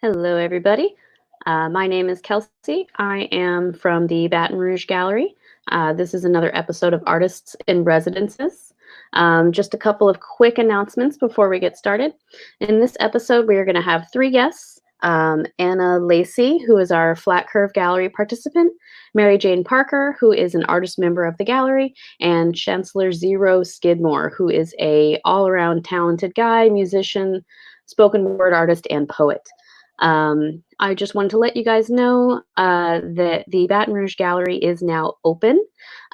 Hello, everybody. My name is Kelsey. I am from the Baton Rouge Gallery. This is another episode of Artists in Residences. Just a couple of quick announcements before we get started. In this episode, we are going to have three guests. Anna Lacy, who is our Flat Curve Gallery participant, Mary Jane Parker, who is an artist member of the gallery, and Chancellor Xero Skidmore, who is a all-around talented guy, musician, spoken word artist, and poet. I just wanted to let you guys know that the Baton Rouge Gallery is now open.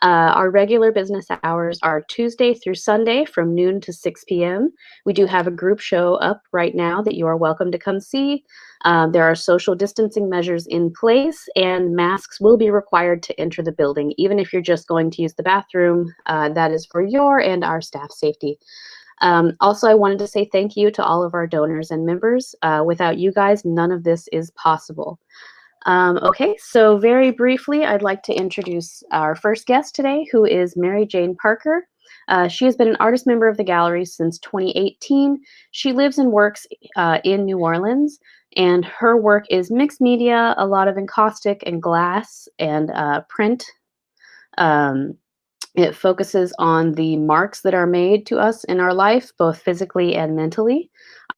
Our regular business hours are Tuesday through Sunday from noon to 6 p.m. We do have a group show up right now that you are welcome to come see. There are social distancing measures in place, and masks will be required to enter the building. Even if you're just going to use the bathroom, that is for your and our staff safety. Also, I wanted to say thank you to all of our donors and members. Without you guys, none of this is possible. Okay, so very briefly, I'd like to introduce our first guest today, who is Mary Jane Parker. She has been an artist member of the gallery since 2018. She lives and works in New Orleans, and her work is mixed media, a lot of encaustic and glass and print. It focuses on the marks that are made to us in our life, both physically and mentally.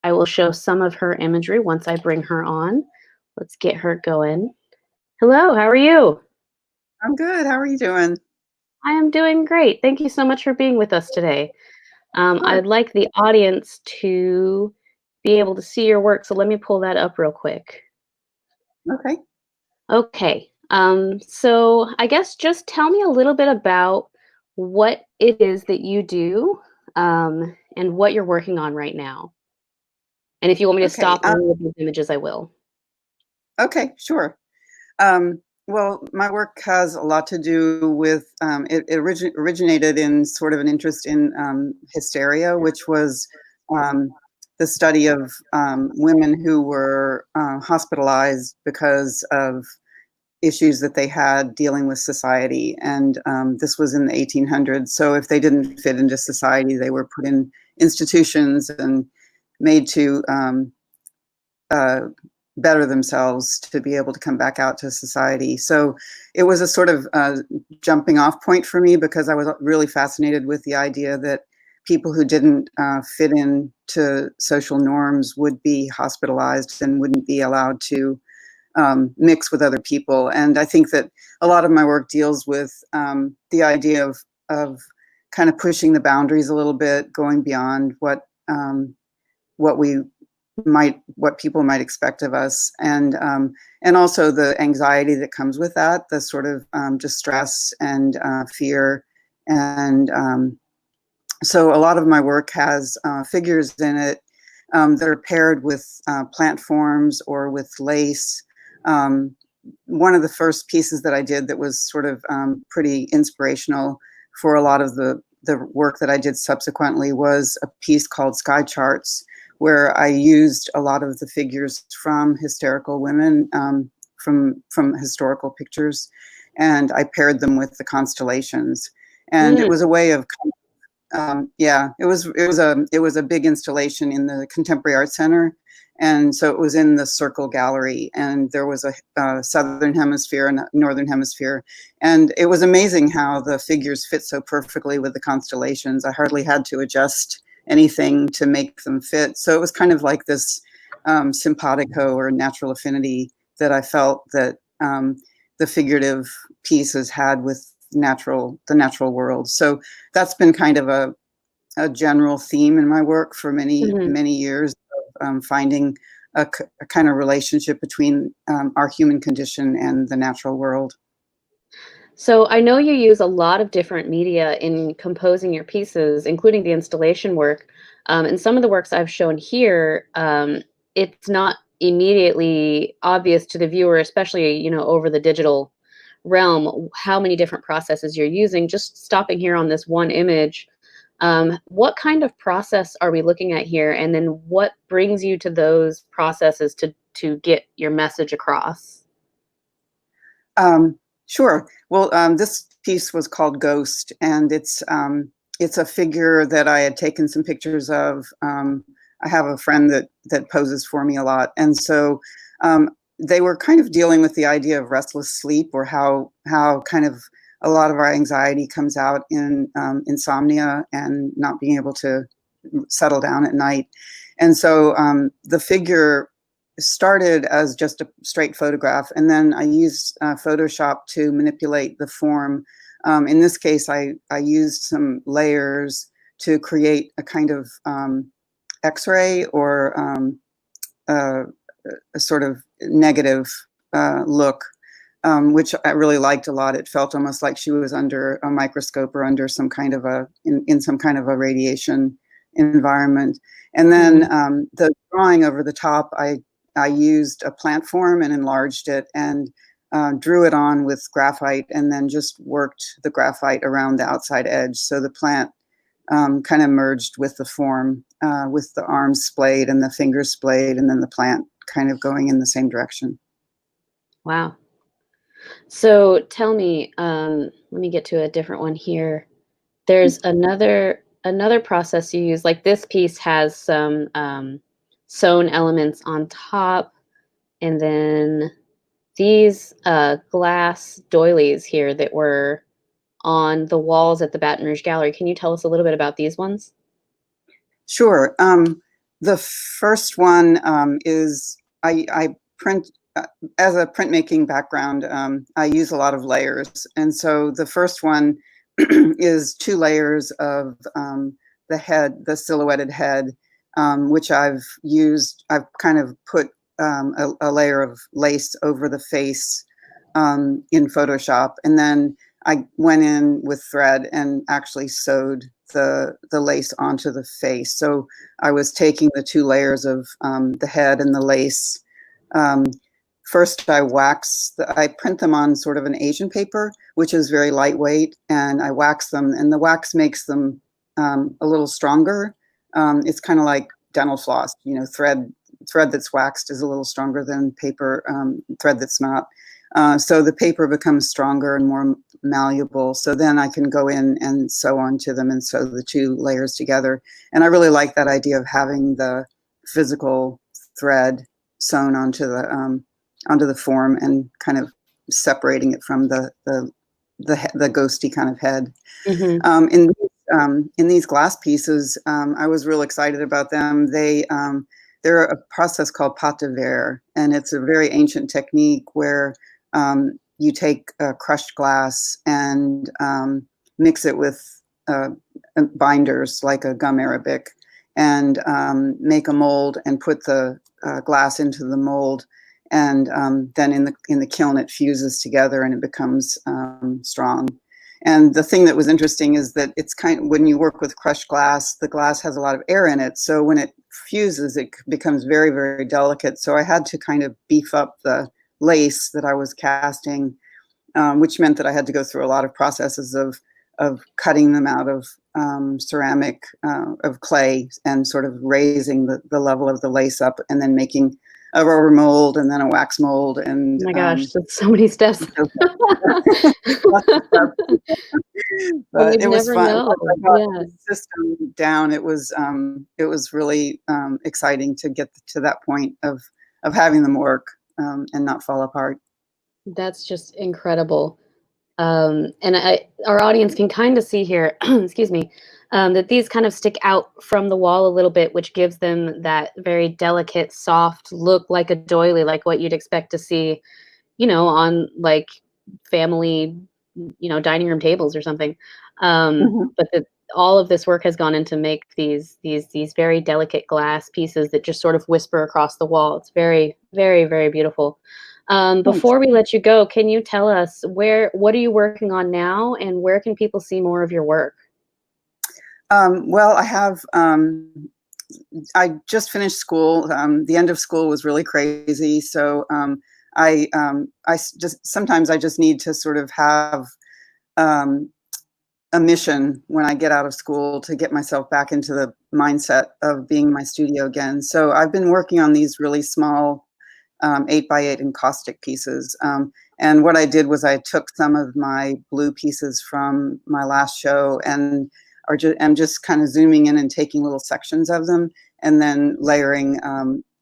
I will show some of her imagery once I bring her on. Let's get her going. Hello, how are you? I'm good. How are you doing? I am doing great. Thank you so much for being with us today. Sure. I'd like the audience to be able to see your work, so let me pull that up real quick. Okay. Okay, so I guess just tell me a little bit about what it is that you do, and what you're working on right now. And if you want me to Okay. stop any of these images, I will. Okay. Sure. Well, my work has a lot to do with it originated in sort of an interest in hysteria, which was the study of women who were hospitalized because of issues that they had dealing with society. And this was in the 1800s. So if they didn't fit into society, they were put in institutions and made to better themselves to be able to come back out to society. So it was a sort of jumping off point for me, because I was really fascinated with the idea that people who didn't fit into social norms would be hospitalized and wouldn't be allowed to mix with other people. And I think that a lot of my work deals with the idea of kind of pushing the boundaries a little bit, going beyond what people might expect of us, and also the anxiety that comes with that, the sort of distress and fear. And so a lot of my work has figures in it that are paired with plant forms or with lace. One of the first pieces that I did that was sort of pretty inspirational for a lot of the work that I did subsequently was a piece called Sky Charts, where I used a lot of the figures from hysterical women, from historical pictures, and I paired them with the constellations. And it was a way of it was a big installation in the Contemporary Art Center. And so it was in the Circle Gallery, and there was a Southern Hemisphere and a Northern Hemisphere. And it was amazing how the figures fit so perfectly with the constellations. I hardly had to adjust anything to make them fit. So it was kind of like this simpatico or natural affinity that I felt that the figurative pieces had with the natural world. So that's been kind of a general theme in my work for many years, of finding a kind of relationship between our human condition and the natural world. So I know you use a lot of different media in composing your pieces, including the installation work. And some of the works I've shown here, it's not immediately obvious to the viewer, especially, over the digital realm, how many different processes you're using. Just stopping here on this one image, what kind of process are we looking at here? And then what brings you to those processes to get your message across? Sure. Well, this piece was called Ghost, and it's a figure that I had taken some pictures of I have a friend that poses for me a lot, and so they were kind of dealing with the idea of restless sleep, or how kind of a lot of our anxiety comes out in insomnia and not being able to settle down at night. And so the figure started as just a straight photograph, and then I used Photoshop to manipulate the form. In this case, I used some layers to create a kind of X-ray, or a sort of negative look, which I really liked a lot. It felt almost like she was under a microscope, or under some kind of in some kind of a radiation environment. And then the drawing over the top, I used a plant form and enlarged it, and drew it on with graphite, and then just worked the graphite around the outside edge. So the plant kind of merged with the form, with the arms splayed and the fingers splayed, and then the plant kind of going in the same direction. Wow. So tell me, let me get to a different one here. There's another process you use. Like this piece has some sewn elements on top, and then these glass doilies here that were on the walls at the Baton Rouge Gallery. Can you tell us a little bit about these ones? Sure. The first one is I print, as a printmaking background, I use a lot of layers. And so the first one is 2 layers of the head, the silhouetted head, which I've kind of put a layer of lace over the face in Photoshop. And then I went in with thread and actually sewed the lace onto the face. So I was taking the 2 layers of the head and the lace. First, I print them on sort of an Asian paper, which is very lightweight, and I wax them, and the wax makes them a little stronger. It's kind of like dental floss, thread that's waxed is a little stronger than paper thread that's not. So the paper becomes stronger and more malleable. So then I can go in and sew onto them and sew the 2 layers together. And I really like that idea of having the physical thread sewn onto the form, and kind of separating it from the ghosty kind of head. In these glass pieces, I was real excited about them. They're a process called pâte de verre, and it's a very ancient technique where you take crushed glass and mix it with binders like a gum arabic, and make a mold and put the glass into the mold, and then in the kiln it fuses together and it becomes strong. And the thing that was interesting is that it's when you work with crushed glass, the glass has a lot of air in it. So when it fuses, it becomes very, very delicate. So I had to kind of beef up the lace that I was casting, which meant that I had to go through a lot of processes of cutting them out of ceramic, of clay, and sort of raising the level of the lace up, and then making a rubber mold, and then a wax mold. And oh my gosh, that's so many steps. But it was fun. Know. I got the system down. It was really exciting to get to that point of having them work and not fall apart. That's just incredible. And our audience can kind of see here, excuse me, that these kind of stick out from the wall a little bit, which gives them that very delicate, soft look, like a doily, like what you'd expect to see, on like family, dining room tables or something. But all of this work has gone into make these very delicate glass pieces that just sort of whisper across the wall. It's very, very, very beautiful. Before we let you go, can you tell us what are you working on now, and where can people see more of your work? Well, I just finished school. The end of school was really crazy. So sometimes I just need to sort of have a mission when I get out of school to get myself back into the mindset of being in my studio again. So I've been working on these really small 8x8 encaustic pieces. And what I did was I took some of my blue pieces from my last show, and I'm just kind of zooming in and taking little sections of them and then layering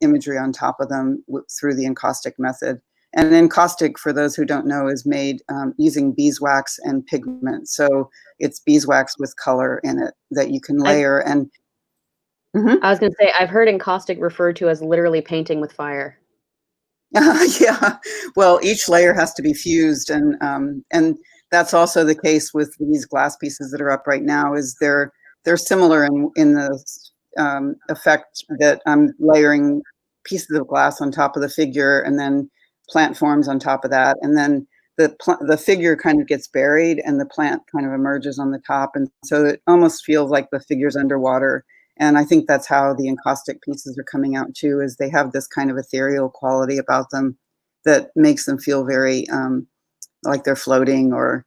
imagery on top of them through the encaustic method. And encaustic, for those who don't know, is made using beeswax and pigment. So it's beeswax with color in it that you can layer. I was going to say, I've heard encaustic referred to as literally painting with fire. Yeah, well, each layer has to be fused, and that's also the case with these glass pieces that are up right now. Is they're similar in the effect that I'm layering pieces of glass on top of the figure, and then plant forms on top of that, and then the figure kind of gets buried, and the plant kind of emerges on the top, and so it almost feels like the figure's underwater. And I think that's how the encaustic pieces are coming out too, is they have this kind of ethereal quality about them that makes them feel very like they're floating or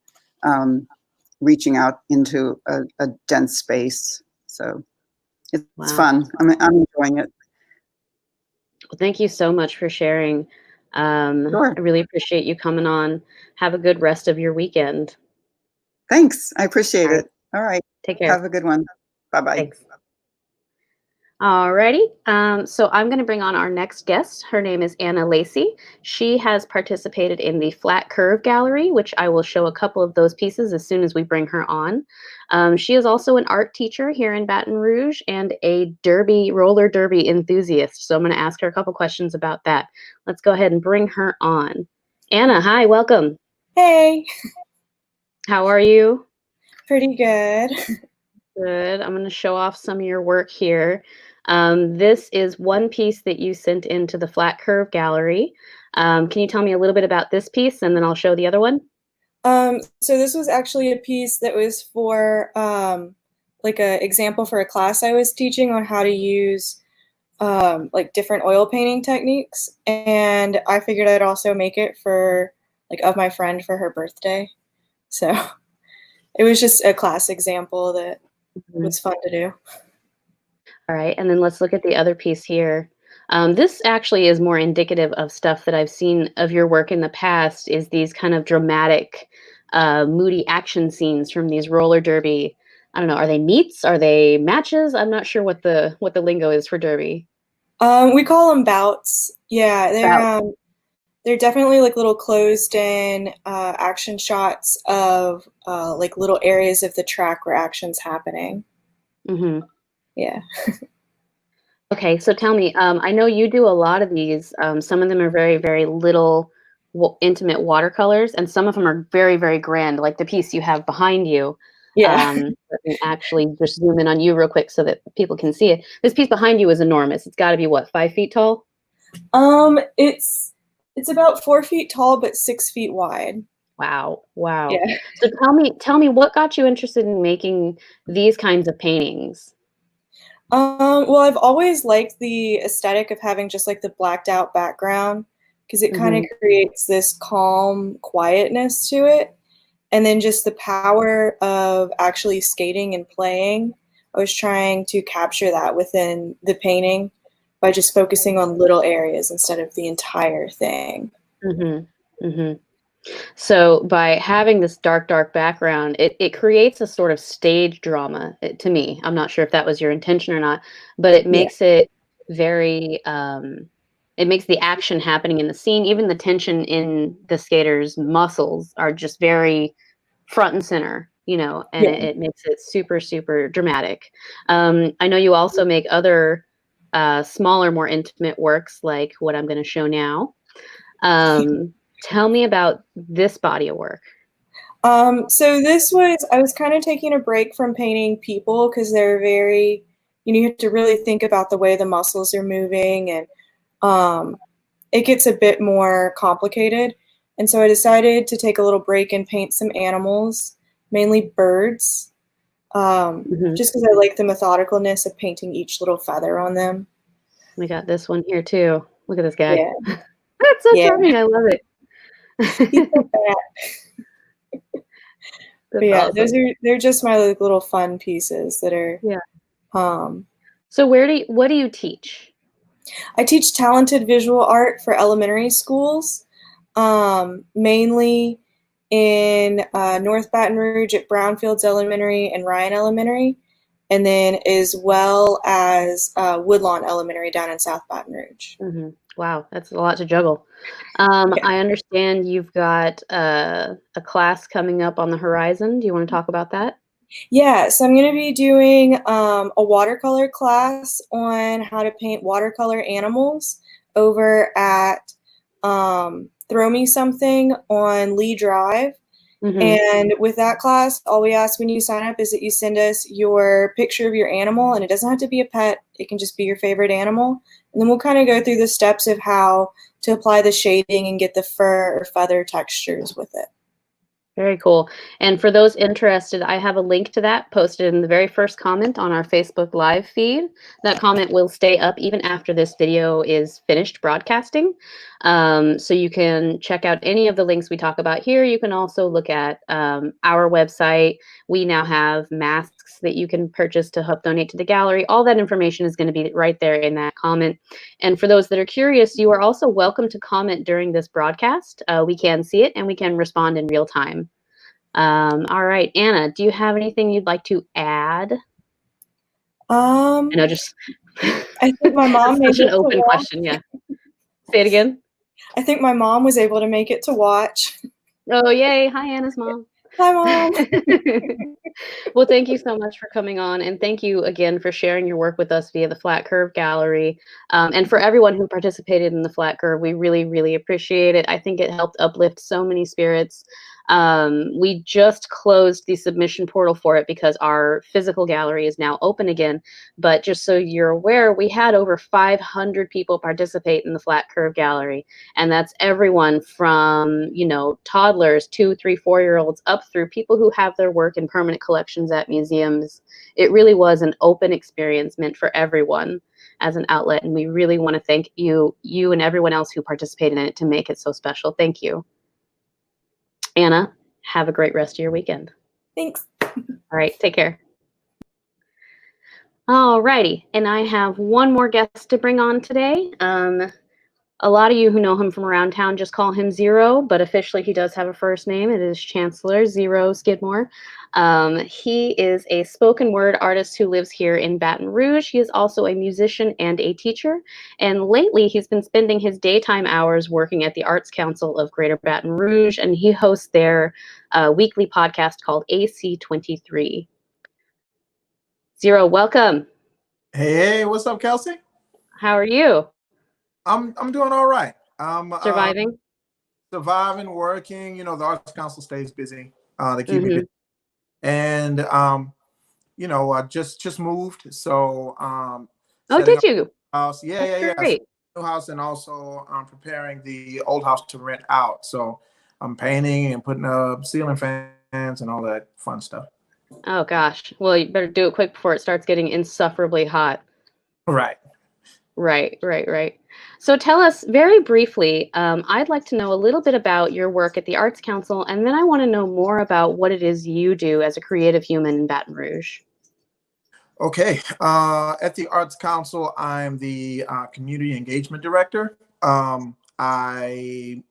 reaching out into a dense space. So it's fun. I'm enjoying it. Well, thank you so much for sharing. Sure. I really appreciate you coming on. Have a good rest of your weekend. Thanks. I appreciate it. All right. Take care. Have a good one. Bye-bye. Thanks. Alrighty, so I'm going to bring on our next guest. Her name is Anna Lacy. She has participated in the Flat Curve Gallery, which I will show a couple of those pieces as soon as we bring her on. She is also an art teacher here in Baton Rouge and a roller derby enthusiast. So I'm going to ask her a couple questions about that. Let's go ahead and bring her on. Anna, hi, welcome. Hey. How are you? Pretty good. Good. I'm going to show off some of your work here. This is one piece that you sent into the Flat Curve Gallery. Can you tell me a little bit about this piece, and then I'll show the other one? So this was actually a piece that was for like an example for a class I was teaching on how to use like different oil painting techniques, and I figured I'd also make it for of my friend for her birthday. So it was just a class example that was fun to do. All right, and then let's look at the other piece here. This actually is more indicative of stuff that I've seen of your work in the past, is these kind of dramatic, moody action scenes from these roller derby. I don't know, are they meets? Are they matches? I'm not sure what the lingo is for derby. We call them bouts. Yeah, they're definitely like little closed-in action shots of like little areas of the track where action's happening. Mm-hmm. Yeah. Okay, so tell me, I know you do a lot of these. Some of them are very, very little intimate watercolors, and some of them are very, very grand, like the piece you have behind you. Yeah. Let me actually just zoom in on you real quick so that people can see it. This piece behind you is enormous. It's got to be, what, 5 feet tall? It's about 4 feet tall, but 6 feet wide. Wow. Wow. Yeah. So tell me what got you interested in making these kinds of paintings? Well, I've always liked the aesthetic of having just like the blacked out background, because it kind of creates this calm quietness to it. And then just the power of actually skating and playing. I was trying to capture that within the painting by just focusing on little areas instead of the entire thing. Mm-hmm. Mm-hmm. So by having this dark, dark background, it creates a sort of stage drama to me. I'm not sure if that was your intention or not, but it makes it very, it makes the action happening in the scene, even the tension in the skater's muscles are just very front and center, you know, and it makes it super, super dramatic. I know you also make other smaller, more intimate works like what I'm going to show now. Tell me about this body of work. So I was kind of taking a break from painting people because they're very, you have to really think about the way the muscles are moving, and it gets a bit more complicated. And so I decided to take a little break and paint some animals, mainly birds, just because I like the methodicalness of painting each little feather on them. We got this one here too. Look at this guy. Yeah. That's so charming. I love it. He's so fat. But yeah, awesome. They're just my little fun pieces that are. So what do you teach? I teach talented visual art for elementary schools, mainly in North Baton Rouge at Brownfields Elementary and Ryan Elementary, and then as well as Woodlawn Elementary down in South Baton Rouge. Mm-hmm. Wow, that's a lot to juggle. Yeah. I understand you've got a class coming up on the horizon. Do you want to talk about that? Yeah, so I'm going to be doing a watercolor class on how to paint watercolor animals over at Throw Me Something on Lee Drive. Mm-hmm. And with that class, all we ask when you sign up is that you send us your picture of your animal, and it doesn't have to be a pet. It can just be your favorite animal. And then we'll kind of go through the steps of how to apply the shading and get the fur or feather textures with it. Very cool. And for those interested, I have a link to that posted in the very first comment on our Facebook Live feed. That comment will stay up even after this video is finished broadcasting. So you can check out any of the links we talk about here. You can also look at our website. We now have masks that you can purchase to help donate to the gallery. All that information is going to be right there in that comment. And for those that are curious, you are also welcome to comment during this broadcast. We can see it and we can respond in real time. All right, Anna, do you have anything you'd like to add? I know, just I think my mom made such an it to open watch. question. Yeah. Say it again. I think my mom was able to make it to watch. Oh, yay. Hi, Anna's mom. Hi, Mom. Well, thank you so much for coming on, and thank you again for sharing your work with us via the Flat Curve Gallery. And for everyone who participated in the Flat Curve, we really, really appreciate it. I think it helped uplift so many spirits. We just closed the submission portal for it because our physical gallery is now open again. But just so you're aware, we had over 500 people participate in the Flat Curve Gallery. And that's everyone from, you know, toddlers, 2, 3, 4-year-olds up through people who have their work in permanent collections at museums. It really was an open experience meant for everyone as an outlet. And we really want to thank you and everyone else who participated in it to make it so special. Thank you. Anna, have a great rest of your weekend. Thanks. All right, take care. All righty, and I have one more guest to bring on today. A lot of you who know him from around town just call him Xero, but officially he does have a first name. It is Chancellor Xero Skidmore. He is a spoken word artist who lives here in Baton Rouge. He is also a musician and a teacher. And lately he's been spending his daytime hours working at the Arts Council of Greater Baton Rouge, and he hosts their weekly podcast called AC23. Xero, welcome. Hey, what's up, Kelsey? How are you? I'm doing all right. I'm Surviving? Surviving, working. You know, the Arts Council stays busy. They keep me busy. And you know, I just moved, so oh, did you? House. Yeah. Great. New house, and also I'm preparing the old house to rent out. So I'm painting and putting up ceiling fans and all that fun stuff. Oh gosh. Well, you better do it quick before it starts getting insufferably hot. Right. Right. So tell us very briefly, I'd like to know a little bit about your work at the Arts Council, and then I want to know more about what it is you do as a creative human in Baton Rouge. Okay. At the Arts Council, I'm the community engagement director. I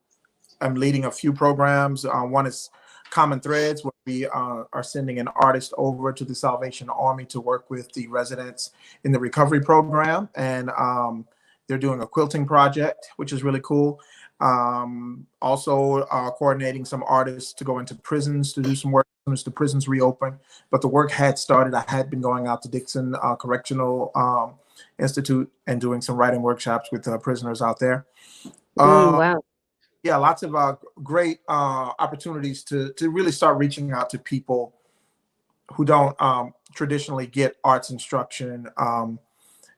am leading a few programs. One is Common Threads, where we are sending an artist over to the Salvation Army to work with the residents in the recovery program. And they're doing a quilting project, which is really cool. Also coordinating some artists to go into prisons to do some work as soon as the prisons reopen. But the work had started. I had been going out to Dixon Correctional Institute and doing some writing workshops with prisoners out there. Wow. Yeah, lots of great opportunities to really start reaching out to people who don't traditionally get arts instruction,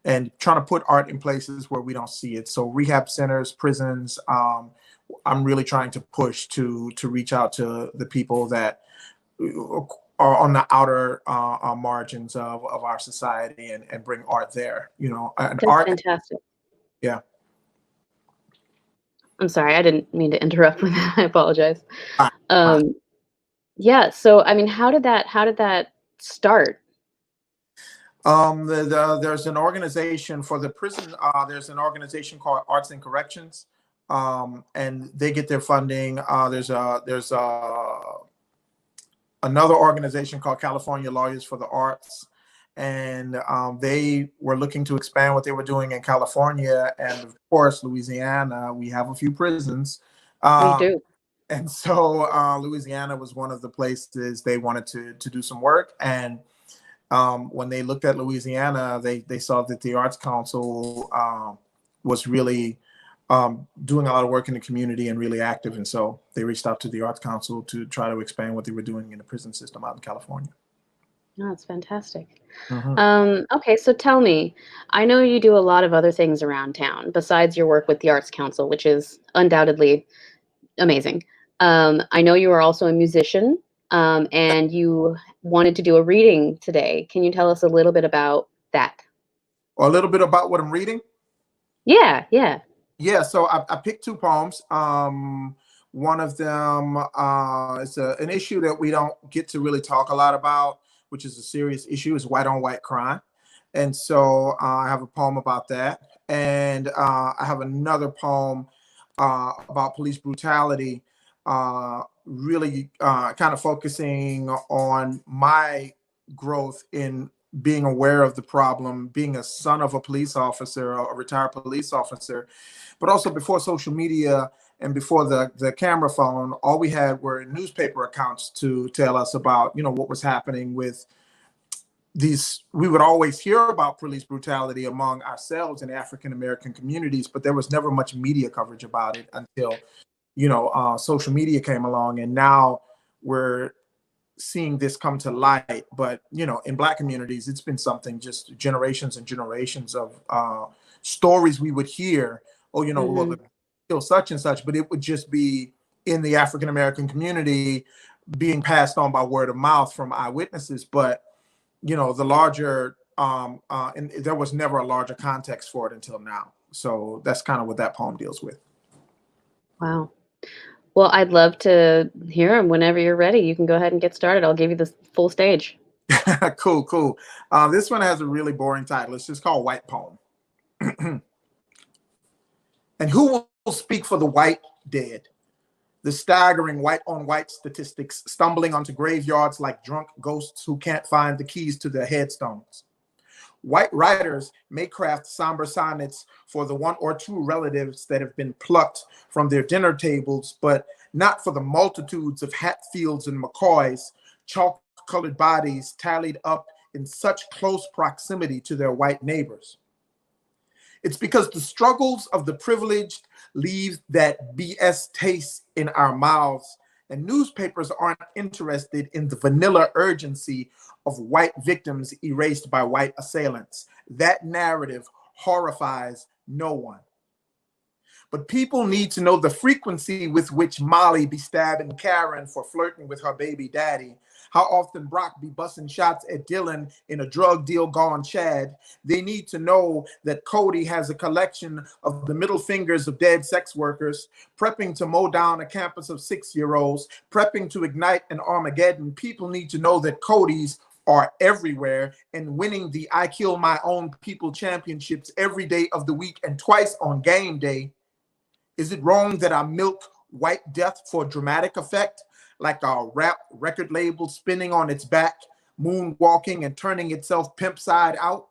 and trying to put art in places where we don't see it. So rehab centers, prisons, I'm really trying to push to reach out to the people that are on the outer margins of our society and bring art there. You know, and That's art. fantastic. Yeah. I'm sorry, I didn't mean to interrupt with that. I apologize. Fine. Yeah. So, I mean, how did that start? There's an organization for the prison. There's an organization called Arts and Corrections, and they get their funding. There's another organization called California Lawyers for the Arts, and they were looking to expand what they were doing in California, and of course Louisiana. We have a few prisons. We do. And so Louisiana was one of the places they wanted to do some work. And when they looked at Louisiana, they saw that the Arts Council was really doing a lot of work in the community and really active. And so they reached out to the Arts Council to try to expand what they were doing in the prison system out in California. Oh, that's fantastic. Mm-hmm. Okay, so tell me, I know you do a lot of other things around town besides your work with the Arts Council, which is undoubtedly amazing. I know you are also a musician, and you wanted to do a reading today. Can you tell us a little bit about that? Or a little bit about what I'm reading? Yeah, yeah. Yeah, so I picked two poems. One of them is an issue that we don't get to really talk a lot about, which is a serious issue, is white on white crime. And so I have a poem about that. And I have another poem about police brutality, really kind of focusing on my growth in being aware of the problem, being a son of a police officer, a retired police officer, but also before social media and before the camera phone, all we had were newspaper accounts to tell us about, what was happening with these. We would always hear about police brutality among ourselves in African-American communities, but there was never much media coverage about it until, social media came along, and now we're seeing this come to light. But in Black communities, it's been something, just generations and generations of stories we would hear. Oh, well, kill such and such, but it would just be in the African American community being passed on by word of mouth from eyewitnesses. But the larger and there was never a larger context for it until now. So that's kind of what that poem deals with. Wow. Well, I'd love to hear them whenever you're ready. You can go ahead and get started. I'll give you the full stage. Cool. This one has a really boring title. It's just called White Poem. And who will speak for the white dead? The staggering white on white statistics stumbling onto graveyards like drunk ghosts who can't find the keys to their headstones. White writers may craft somber sonnets for the one or two relatives that have been plucked from their dinner tables, but not for the multitudes of Hatfields and McCoys, chalk-colored bodies tallied up in such close proximity to their white neighbors. It's because the struggles of the privileged leave that BS taste in our mouths, and newspapers aren't interested in the vanilla urgency of white victims erased by white assailants. That narrative horrifies no one. But people need to know the frequency with which Molly be stabbing Karen for flirting with her baby daddy, how often Brock be busting shots at Dylan in a drug deal gone Chad. They need to know that Cody has a collection of the middle fingers of dead sex workers, prepping to mow down a campus of 6-year-olds, prepping to ignite an Armageddon. People need to know that Cody's are everywhere and winning the I Kill My Own People championships every day of the week and twice on game day. Is it wrong that I milk white death for dramatic effect, like a rap record label spinning on its back, moonwalking and turning itself pimp side out?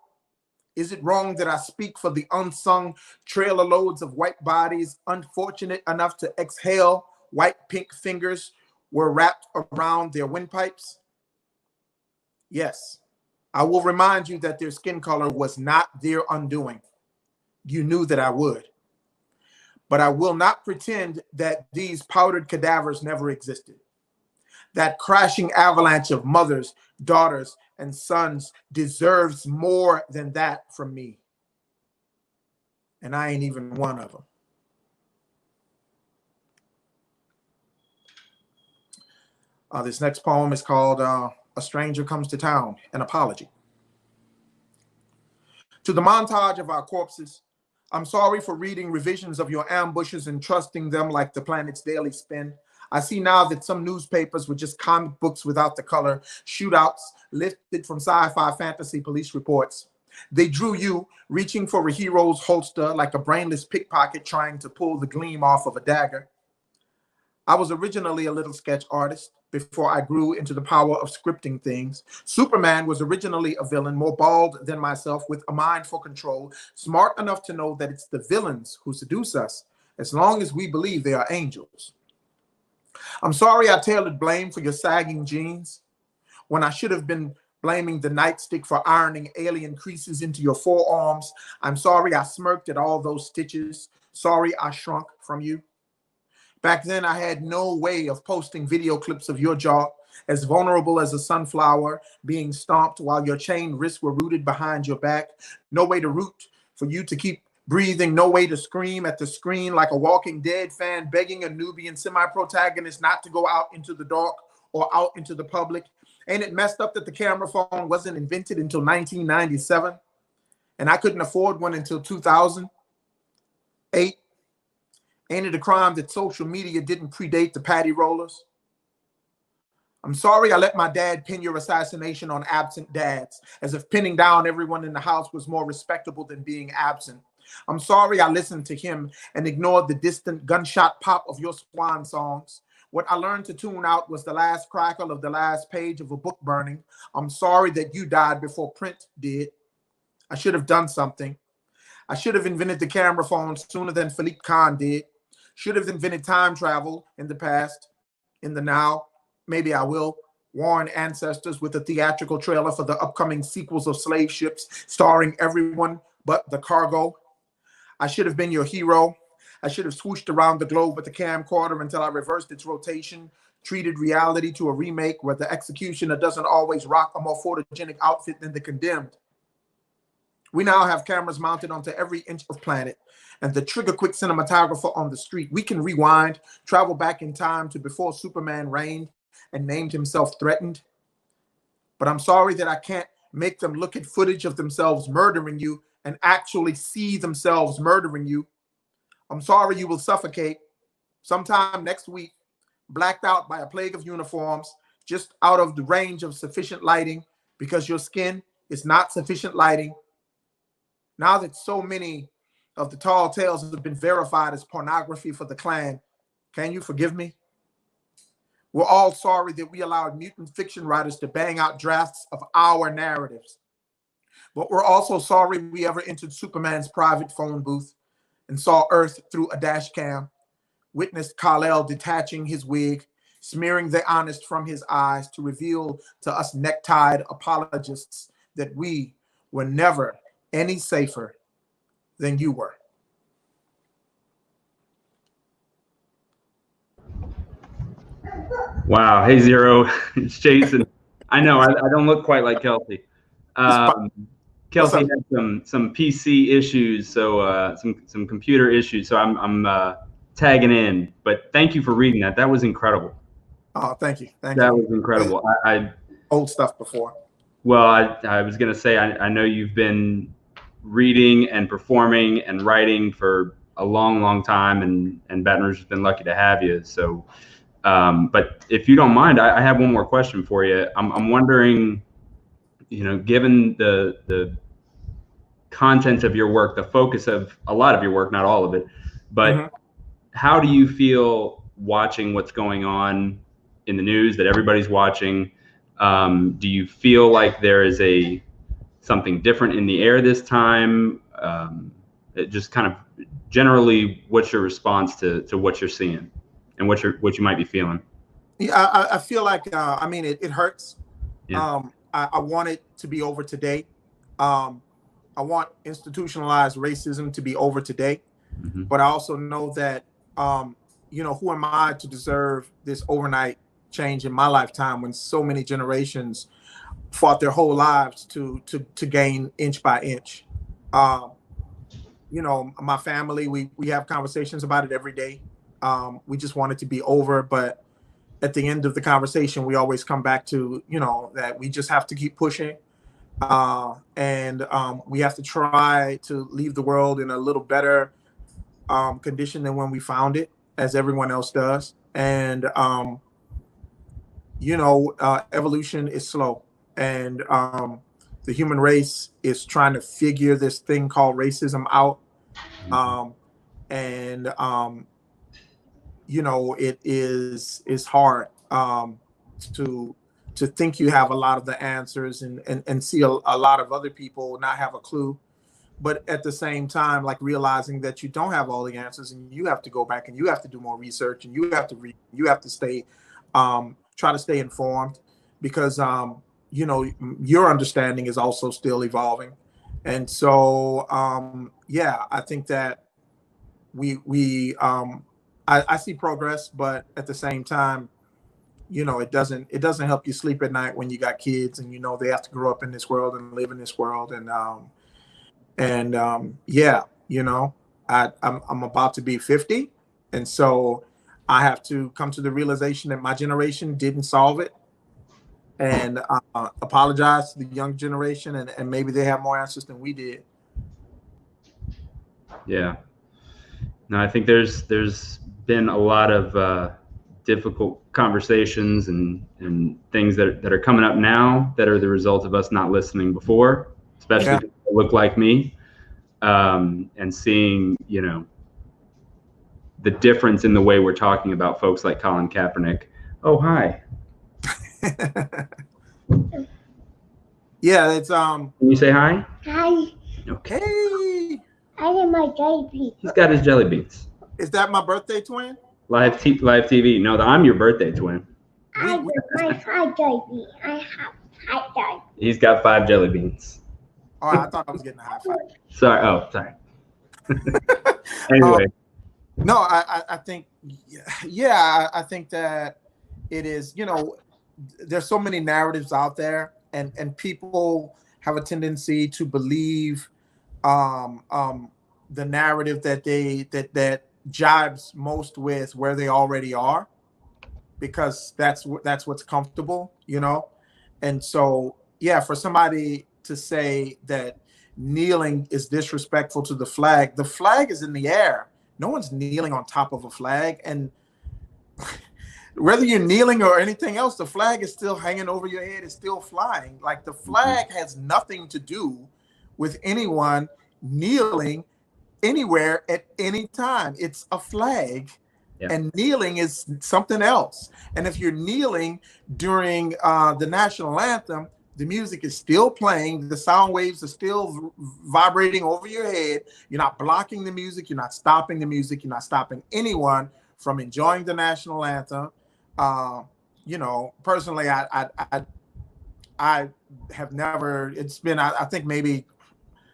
Is it wrong that I speak for the unsung trailer loads of white bodies unfortunate enough to exhale white pink fingers were wrapped around their windpipes? Yes, I will remind you that their skin color was not their undoing. You knew that I would. But I will not pretend that these powdered cadavers never existed. That crashing avalanche of mothers, daughters, and sons deserves more than that from me. And I ain't even one of them. This next poem is called A Stranger Comes to Town, an Apology. To the montage of our corpses, I'm sorry for reading revisions of your ambushes and trusting them like the planet's daily spin. I see now that some newspapers were just comic books without the color, shootouts lifted from sci-fi fantasy police reports. They drew you, reaching for a hero's holster like a brainless pickpocket trying to pull the gleam off of a dagger. I was originally a little sketch artist before I grew into the power of scripting things. Superman was originally a villain, more bald than myself, with a mind for control, smart enough to know that it's the villains who seduce us, as long as we believe they are angels. I'm sorry I tailored blame for your sagging jeans, when I should have been blaming the nightstick for ironing alien creases into your forearms. I'm sorry I smirked at all those stitches. Sorry I shrunk from you. Back then, I had no way of posting video clips of your jaw, as vulnerable as a sunflower being stomped while your chained wrists were rooted behind your back. No way to root for you to keep breathing. No way to scream at the screen like a Walking Dead fan begging a Nubian semi-protagonist not to go out into the dark or out into the public. Ain't it messed up that the camera phone wasn't invented until 1997? And I couldn't afford one until 2008? Ain't it a crime that social media didn't predate the patty rollers? I'm sorry I let my dad pin your assassination on absent dads, as if pinning down everyone in the house was more respectable than being absent. I'm sorry I listened to him and ignored the distant gunshot pop of your swan songs. What I learned to tune out was the last crackle of the last page of a book burning. I'm sorry that you died before print did. I should have done something. I should have invented the camera phone sooner than Philippe Kahn did. Should have invented time travel in the past. In the now, maybe I will warn ancestors with a theatrical trailer for the upcoming sequels of Slave Ships, starring everyone but the cargo. I should have been your hero. I should have swooshed around the globe with the camcorder until I reversed its rotation, treated reality to a remake where the executioner doesn't always rock a more photogenic outfit than the condemned. We now have cameras mounted onto every inch of planet, and the trigger-quick cinematographer on the street. We can rewind, travel back in time to before Superman reigned and named himself Threatened. But I'm sorry that I can't make them look at footage of themselves murdering you and actually see themselves murdering you. I'm sorry you will suffocate sometime next week, blacked out by a plague of uniforms, just out of the range of sufficient lighting because your skin is not sufficient lighting. Now that so many of the tall tales have been verified as pornography for the Klan, can you forgive me? We're all sorry that we allowed mutant fiction writers to bang out drafts of our narratives. But we're also sorry we ever entered Superman's private phone booth and saw Earth through a dash cam, witnessed Kal-El detaching his wig, smearing the honest from his eyes to reveal to us necktied apologists that we were never any safer than you were. Wow. Hey, Xero. It's Jason. I know I don't look quite like Kelsey. Kelsey had some PC issues, so some computer issues. So I'm tagging in. But thank you for reading that. That was incredible. Oh, thank you. That was incredible. I old stuff before. Well, I was going to say I know you've been reading and performing and writing for a long time, and Baton Rouge has been lucky to have you. So, but if you don't mind, I have one more question for you. I'm wondering, given the content of your work, the focus of a lot of your work, not all of it, but how do you feel watching what's going on in the news that everybody's watching? Do you feel like there is something different in the air this time? It just kind of generally, what's your response to what you're seeing and what you might be feeling? Yeah, I feel like it hurts. Yeah. I want it to be over today. I want institutionalized racism to be over today. But I also know that who am I to deserve this overnight change in my lifetime when so many generations fought their whole lives to gain inch by inch. My family, we have conversations about it every day. We just want it to be over, but at the end of the conversation, we always come back to, that we just have to keep pushing. And we have to try to leave the world in a little better condition than when we found it, as everyone else does. And, evolution is slow. And the human race is trying to figure this thing called racism out. it is hard to think you have a lot of the answers and see a lot of other people not have a clue. But at the same time, like realizing that you don't have all the answers and you have to go back and you have to do more research and you have to read, you have to stay, try to stay informed because, your understanding is also still evolving. And so, I think that I see progress, but at the same time, it doesn't help you sleep at night when you got kids and, they have to grow up in this world and live in this world. I'm about to be 50. And so I have to come to the realization that my generation didn't solve it and apologize to the young generation. And maybe they have more answers than we did. Yeah. No, I think there's been a lot of difficult conversations and things that are coming up now that are the result of us not listening before, especially people that look like me, and seeing, the difference in the way we're talking about folks like Colin Kaepernick. Oh, hi. Yeah, it's Can you say hi? Hi. Okay. I have my jelly beans. He's got his jelly beans. Is that my birthday twin? Live TV. No, I'm your birthday twin. I have my 5 jelly beans. I have 5 jelly. He's got 5 jelly beans. Oh, I thought I was getting a high five. Sorry. Oh, sorry. Anyway. No, I think, I think that it is, there's so many narratives out there and people have a tendency to believe the narrative that jibes most with where they already are, because that's what's comfortable, and so for somebody to say that kneeling is disrespectful to the flag is in the air. No one's kneeling on top of a flag, and whether you're kneeling or anything else, the flag is still hanging over your head, it's still flying. Like the flag has nothing to do with anyone kneeling anywhere at any time. It's a flag, and kneeling is something else. And if you're kneeling during the national anthem, the music is still playing, the sound waves are still vibrating over your head. You're not blocking the music, you're not stopping the music, you're not stopping anyone from enjoying the national anthem. Personally, I have never, it's been, I think maybe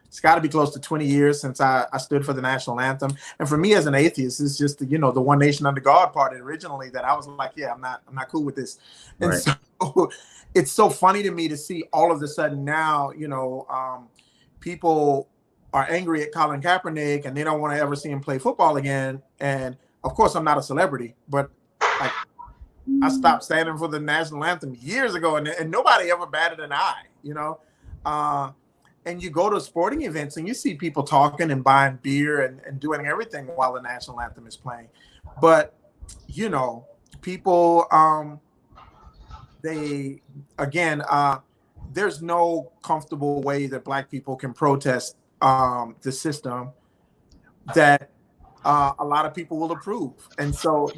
it's got to be close to 20 years since I stood for the national anthem. And for me as an atheist, it's just, the One Nation Under God part originally that I was like, I'm not cool with this. And right. So it's so funny to me to see all of a sudden now, people are angry at Colin Kaepernick and they don't want to ever see him play football again. And of course, I'm not a celebrity, but I stopped standing for the national anthem years ago, and nobody ever batted an eye, and you go to sporting events and you see people talking and buying beer and doing everything while the national anthem is playing. But, people, there's no comfortable way that Black people can protest the system that a lot of people will approve. And so,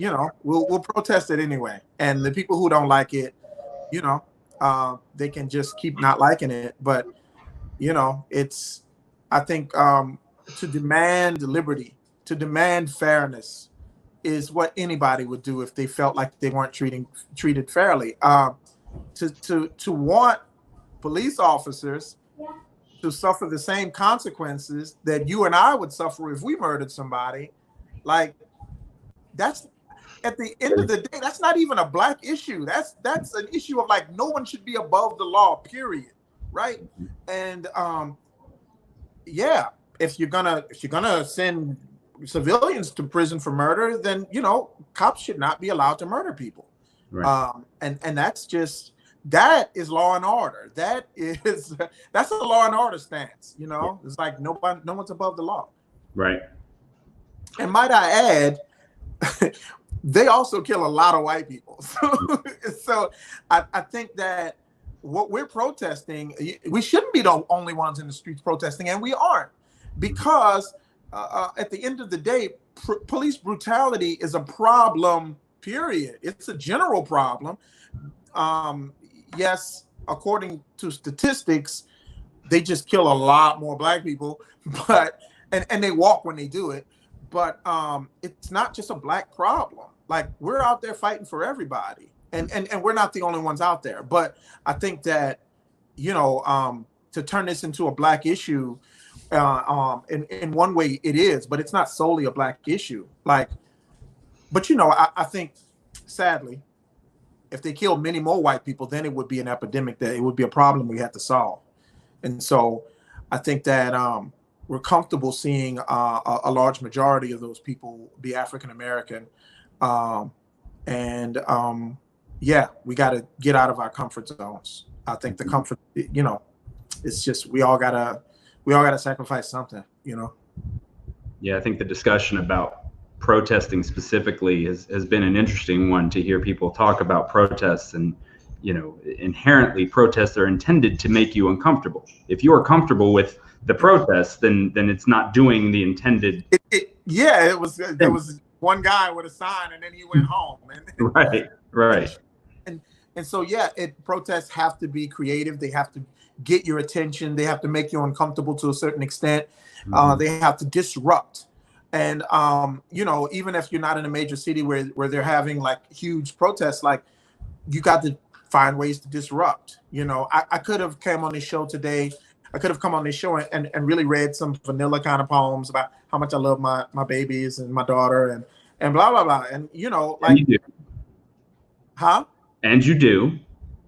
we'll protest it anyway. And the people who don't like it, they can just keep not liking it. But, it's, I think, to demand liberty, to demand fairness is what anybody would do if they felt like they weren't treated fairly. To want police officers to suffer the same consequences that you and I would suffer if we murdered somebody, like that's, at the end of the day, that's not even a Black issue. That's an issue of like, no one should be above the law, period. Right. And if you're gonna send civilians to prison for murder, then cops should not be allowed to murder people. Right. And that is law and order. That's a law and order stance. It's like no one's above the law. Right. And might I add, they also kill a lot of white people. So I think that what we're protesting, we shouldn't be the only ones in the streets protesting, and we aren't, because at the end of the day, police brutality is a problem, period. It's a general problem. Yes, according to statistics, they just kill a lot more Black people, but and they walk when they do it. But it's not just a Black problem. Like, we're out there fighting for everybody, and we're not the only ones out there. But I think that, you know, to turn this into a Black issue, in one way it is, but it's not solely a Black issue. Like, but you know, I think, sadly, if they killed many more white people, then it would be an epidemic, that it would be a problem we had to solve. And so I think that we're comfortable seeing a large majority of those people be African American. Yeah, we got to get out of our comfort zones. I think the comfort, you know, it's just, we all gotta sacrifice something, you know? Yeah, I think the discussion about protesting specifically has been an interesting one, to hear people talk about protests. And, you know, inherently protests are intended to make you uncomfortable. If you are comfortable with the protests, then it's not doing the intended. There was one guy with a sign, and then he went home. Right. And so, yeah, protests have to be creative. They have to get your attention. They have to make you uncomfortable to a certain extent. They have to disrupt. And, you know, even if you're not in a major city where they're having like huge protests, like, you got to find ways to disrupt. You know, I could have come on this show today. I could have come on this show and really read some vanilla kind of poems about how much I love my babies and my daughter and blah, blah, blah. And, you know, like, and you do. Huh? And you do.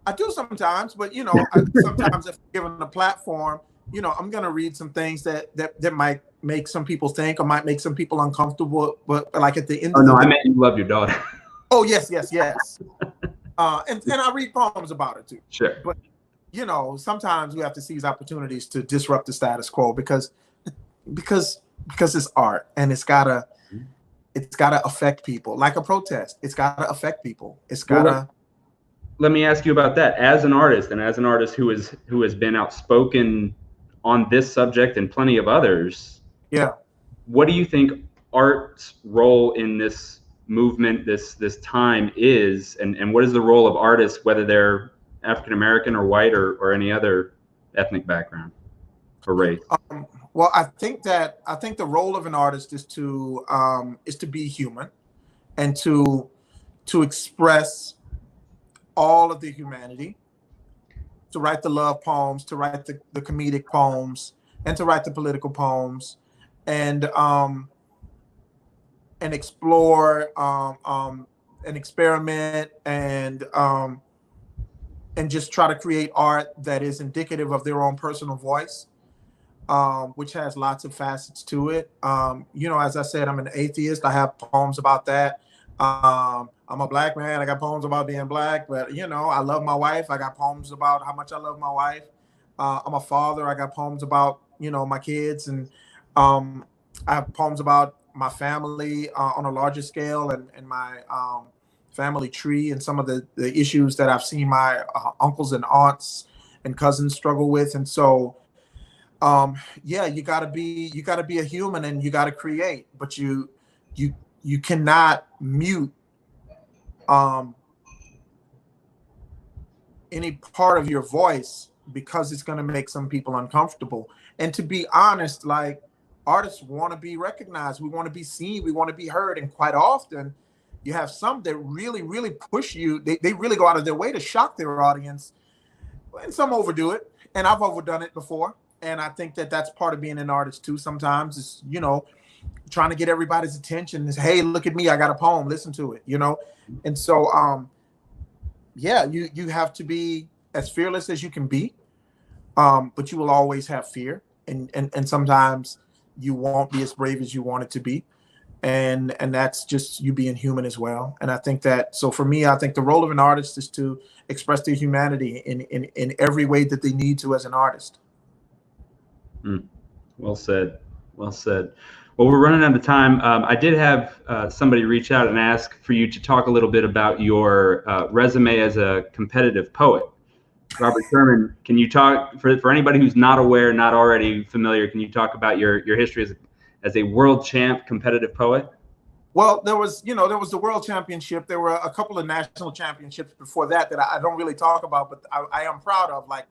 I do sometimes, but, you know, sometimes if given a platform, you know, I'm going to read some things that might make some people think, or might make some people uncomfortable. But like at the end of the day, I meant you love your daughter. Oh, yes. And I read poems about it too. Sure. But, you know, sometimes we have to seize opportunities to disrupt the status quo, because it's art, and it's gotta affect people. Like a protest, it's gotta affect people. It's gotta. Let me ask you about that. As an artist, and as an artist who has been outspoken on this subject and plenty of others, yeah, what do you think art's role in this movement, this time is, and what is the role of artists, whether they're African American or white or any other ethnic background or race? Well, I think the role of an artist is to be human, and to express all of the humanity, to write the love poems, to write the comedic poems, and to write the political poems, and explore, and experiment, and just try to create art that is indicative of their own personal voice, which has lots of facets to it. You know, as I said, I'm an atheist. I have poems about that. I'm a Black man. I got poems about being Black, but, you know, I love my wife. I got poems about how much I love my wife. I'm a father. I got poems about, you know, my kids, and I have poems about my family on a larger scale, and my family tree, and some of the issues that I've seen my uncles and aunts and cousins struggle with. And so, yeah, you gotta be a human, and you gotta create, but you cannot mute any part of your voice, because it's going to make some people uncomfortable. And to be honest, like, artists want to be recognized. We want to be seen. We want to be heard. And quite often you have some that really, really push you. They really go out of their way to shock their audience, and some overdo it. And I've overdone it before. And I think that that's part of being an artist too. Sometimes it's, you know, trying to get everybody's attention. Is, hey, look at me, I got a poem, listen to it, you know? And so, yeah, you have to be as fearless as you can be, but you will always have fear. And sometimes you won't be as brave as you want it to be. And that's just you being human as well. And I think that, so for me, I think the role of an artist is to express their humanity in every way that they need to as an artist. Well said. Well said. Well, we're running out of time. I did have somebody reach out and ask for you to talk a little bit about your resume as a competitive poet. Robert Sherman, can you talk, for anybody who's not aware, not already familiar, can you talk about your history as a world champ competitive poet? Well, there was the World Championship. There were a couple of national championships before that I don't really talk about, but I am proud of. Like,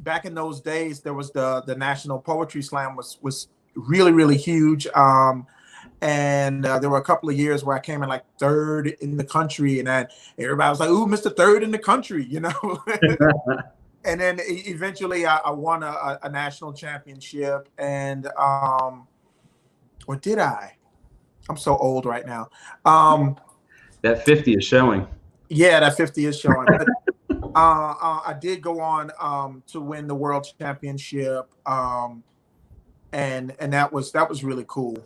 back in those days, there was the National Poetry Slam was really, really huge. And there were a couple of years where I came in like third in the country, and then everybody was like, "Ooh, Mr. Third in the country," you know. And then eventually I won a national championship, and or did I? I'm so old right now. That 50 is showing. Yeah, that 50 is showing. But, I did go on to win the world championship, and that was really cool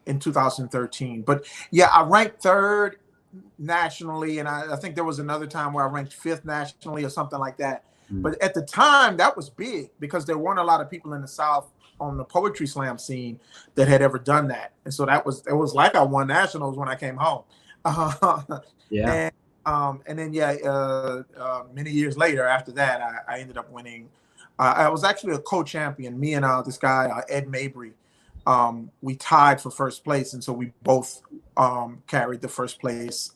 in 2013. But yeah, I ranked third nationally, and I think there was another time where I ranked fifth nationally or something like that. But at the time, that was big because there weren't a lot of people in the South on the poetry slam scene that had ever done that, and so it was like I won nationals when I came home. Yeah. And then many years later after that, I ended up winning. I was actually a co-champion. Me and this guy Ed Mabry, we tied for first place, and so we both carried the first place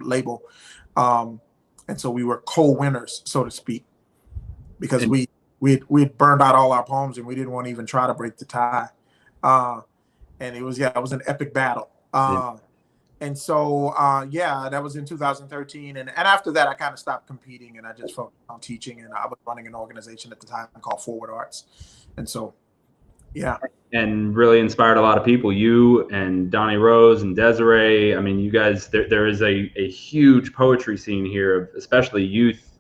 label, and so we were co-winners, so to speak, because we burned out all our poems and we didn't want to even try to break the tie. And it was an epic battle. And so, that was in 2013. And after that, I kind of stopped competing and I just focused on teaching. And I was running an organization at the time called Forward Arts. And so, yeah. And really inspired a lot of people. You and Donnie Rose and Desiree. I mean, you guys, there is a huge poetry scene here, especially youth.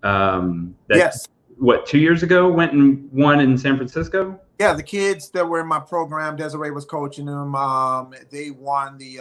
Yes. What, 2 years ago went and won in San Francisco? Yeah, the kids that were in my program, Desiree was coaching them. They won the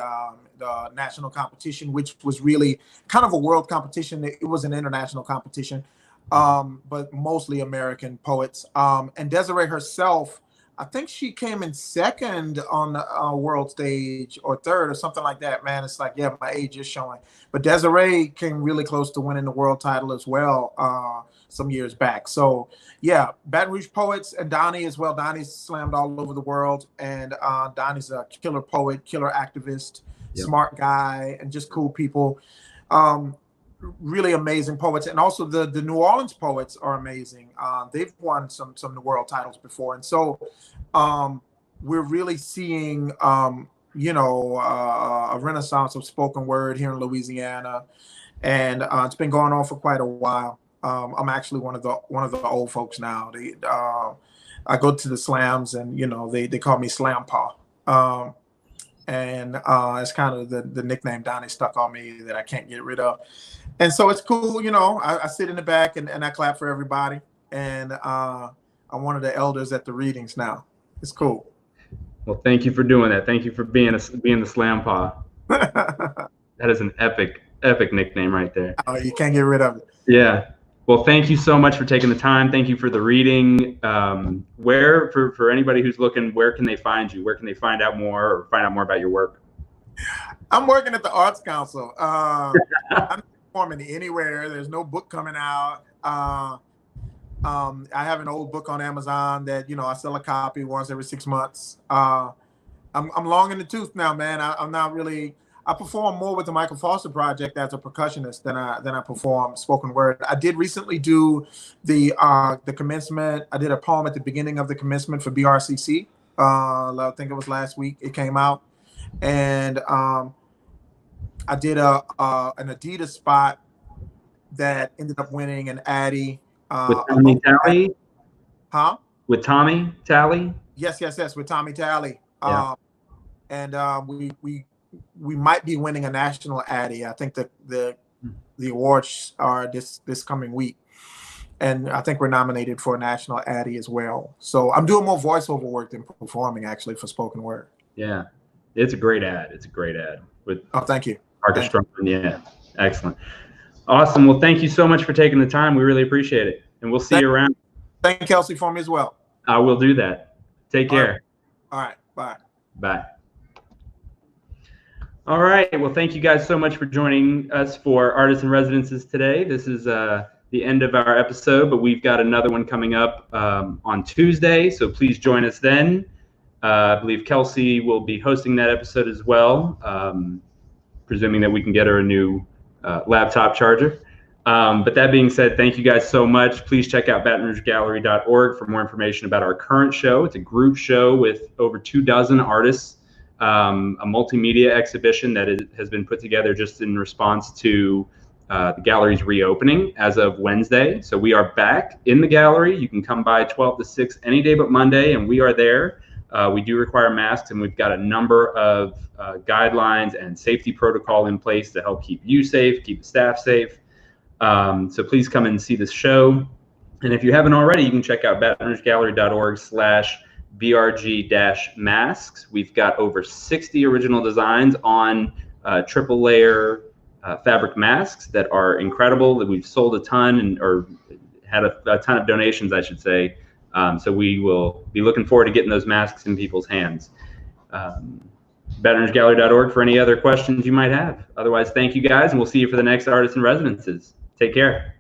national competition, which was really kind of a world competition. It was an international competition, but mostly American poets. And Desiree herself, I think she came in second on the world stage or third or something like that. Man, it's like, yeah, my age is showing. But Desiree came really close to winning the world title as well some years back. So, yeah, Baton Rouge poets and Donnie as well. Donnie's slammed all over the world. And Donnie's a killer poet, killer activist, smart guy, and just cool people. Really amazing poets. And also the New Orleans poets are amazing. They've won some world titles before. And so we're really seeing, a renaissance of spoken word here in Louisiana. And it's been going on for quite a while. I'm actually one of the old folks now. I go to the slams and, they call me Slam Pa. And it's kind of the nickname Donnie stuck on me that I can't get rid of. And so it's cool, I sit in the back and I clap for everybody. And I'm one of the elders at the readings now. It's cool. Well, thank you for doing that. Thank you for being the Slam Pa. That is an epic nickname right there. Oh, you can't get rid of it. Yeah. Well, thank you so much for taking the time. Thank you for the reading. Where, for anybody who's looking, where can they find you? Where can they find out more or find out more about your work? I'm working at the Arts Council. I'm not performing anywhere. There's no book coming out. I have an old book on Amazon that, I sell a copy once every 6 months. I'm long in the tooth now, man. I'm not really... I perform more with the Michael Foster Project as a percussionist than I perform spoken word. I did recently do the commencement. I did a poem at the beginning of the commencement for BRCC. I think it was last week it came out. And I did an Adidas spot that ended up winning an Addy. With Tommy Talley? Huh? With Tommy Talley? Yes, with Tommy Talley. Yeah. And we might be winning a national Addy. I think the awards are this coming week, and I think we're nominated for a national Addy as well. So I'm doing more voiceover work than performing actually for spoken word. Yeah, it's a great ad. With thank you. Orchestra. Yeah, excellent, awesome. Well, thank you so much for taking the time. We really appreciate it, and we'll see you around. Thank you, Kelsey, for me as well. I will do that. Take care. All right. Bye. Bye. All right. Well, thank you guys so much for joining us for Artists in Residences today. This is the end of our episode, but we've got another one coming up on Tuesday. So please join us then. I believe Kelsey will be hosting that episode as well, presuming that we can get her a new laptop charger. But that being said, thank you guys so much. Please check out BatonRougeGallery.org for more information about our current show. It's a group show with over 24 artists, a multimedia exhibition that has been put together just in response to the gallery's reopening as of Wednesday. So we are back in the gallery. You can come by 12 to 6 any day but Monday, and we are there. We do require masks, and we've got a number of guidelines and safety protocol in place to help keep you safe, keep the staff safe. So please come and see this show. And if you haven't already, you can check out BatonRougeGallery.org/BRG-masks. We've got over 60 original designs on triple layer fabric masks that are incredible, that we've sold a ton or had a ton of donations, I should say. So we will be looking forward to getting those masks in people's hands. BatonRougeGallery.org for any other questions you might have. Otherwise, thank you guys, and we'll see you for the next Artists in Residences. Take care.